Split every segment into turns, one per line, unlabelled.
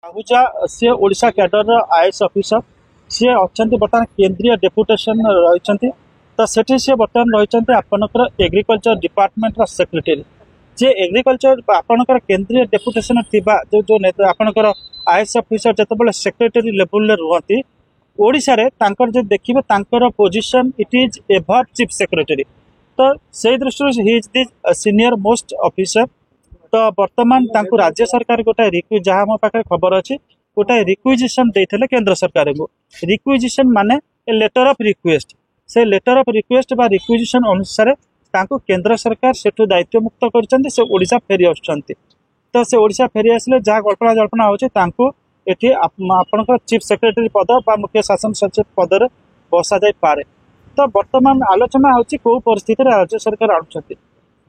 आहूजा सी Odisha cadre IAS officer सी अच्छा बर्तमान केंद्रीय डेपुटेशन रही तो सेठी सी बर्तमान रही आपनकर एग्रीकल्चर डिपार्टमेंट सेक्रेटरी जे एग्रीकल्चर आपनकर केंद्रीय डेपुटेशन थिबा जो जो आपनकर आईएएस ऑफिसर जतबेले सेक्रेटरी लेवल रे रुहती ओडिशा रे तांकर जे देखिबे तांकर position it is ever chief secretary तो से दृष्टि he is the senior most officer तो वर्तमान तांको राज्य सरकार गोटे जहाँ मो पाखे खबर अच्छी गोटे रिक्विजिशन देते केंद्र सरकार को रिक्विजिशन माने लेटर ऑफ रिक्वेस्ट से लेटर ऑफ रिक्वेस्ट बा रिक्विजिशन अनुसार तांको केंद्र सरकार सेठू दायित्व मुक्त कर ओडिशा फेरी आसुचंती तो से ओडिशा फेरी आसिले जहाँ कल्पना जल्पना होची तांको एठी आपनकर चीफ सेक्रेटरी पद बा मुख्य शासन सचिव पद रे बसा जाय पारे तो वर्तमान आलोचना होची को परिस्थिति राज्य सरकार आनुचंती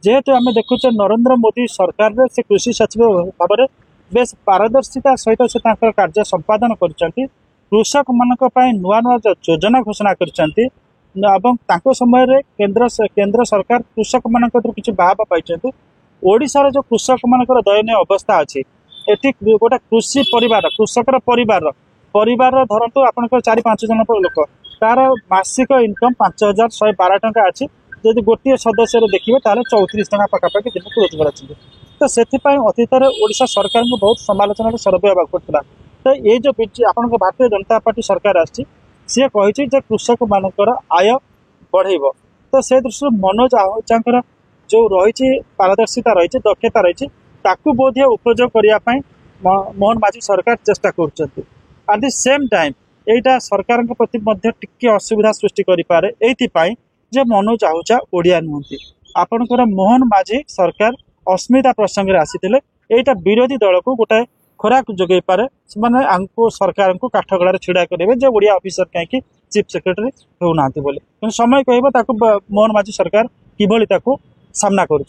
जेहेतु आम देखुचे नरेंद्र मोदी सरकार से कृषि सचिव भाव में बेस पारदर्शिता सहित से कार्य संपादन कर कृषक मान नुआ नुआ योजना घोषणा कर समय रे केंद्र सरकार कृषक मान किसी बाहवा पाई ओडिशार जो कृषक मान दयनीय अवस्था अच्छी एटी गोटे कृषि परिवार कृषकर परिवार धरतु आपंकर 4-5 जन लोक तार मासिक इनकम 5,112 टंका अच्छी जदि गोटे सदस्य देखिए ताले 34 टका पखापाखि दिन को रोजगार अच्छे तो से अतीत ओडिशा सरकार को बहुत समालोचना सरब होगा पड़ा तो ये जो आप भारतीय जनता पार्टी सरकार आसी कही कृषक मानकर आय बढ़ेब तो से दृष्टि मनोज आहूजा जो रही पारदर्शिता रही दक्षता रही बोध उपयोग करने मोहन माझी सरकार चेष्टा कर एट द सेम टाइम यहाँ सरकार प्रति टिके असुविधा सृष्टि करें जे मनोज आहूजा ओडिया नुहति आपणकर मोहन माझी सरकार अस्मिता प्रसंग में आसी यहाँ विरोधी दल को गोटे खोराक जोगे पारे से सरकार को काठगड़ा छिड़ा करेंगे जे ओडिया ऑफिसर कहीं चीफ सेक्रेटरी होना बोले समय कह मोहन माझी सरकार किभली सामना कर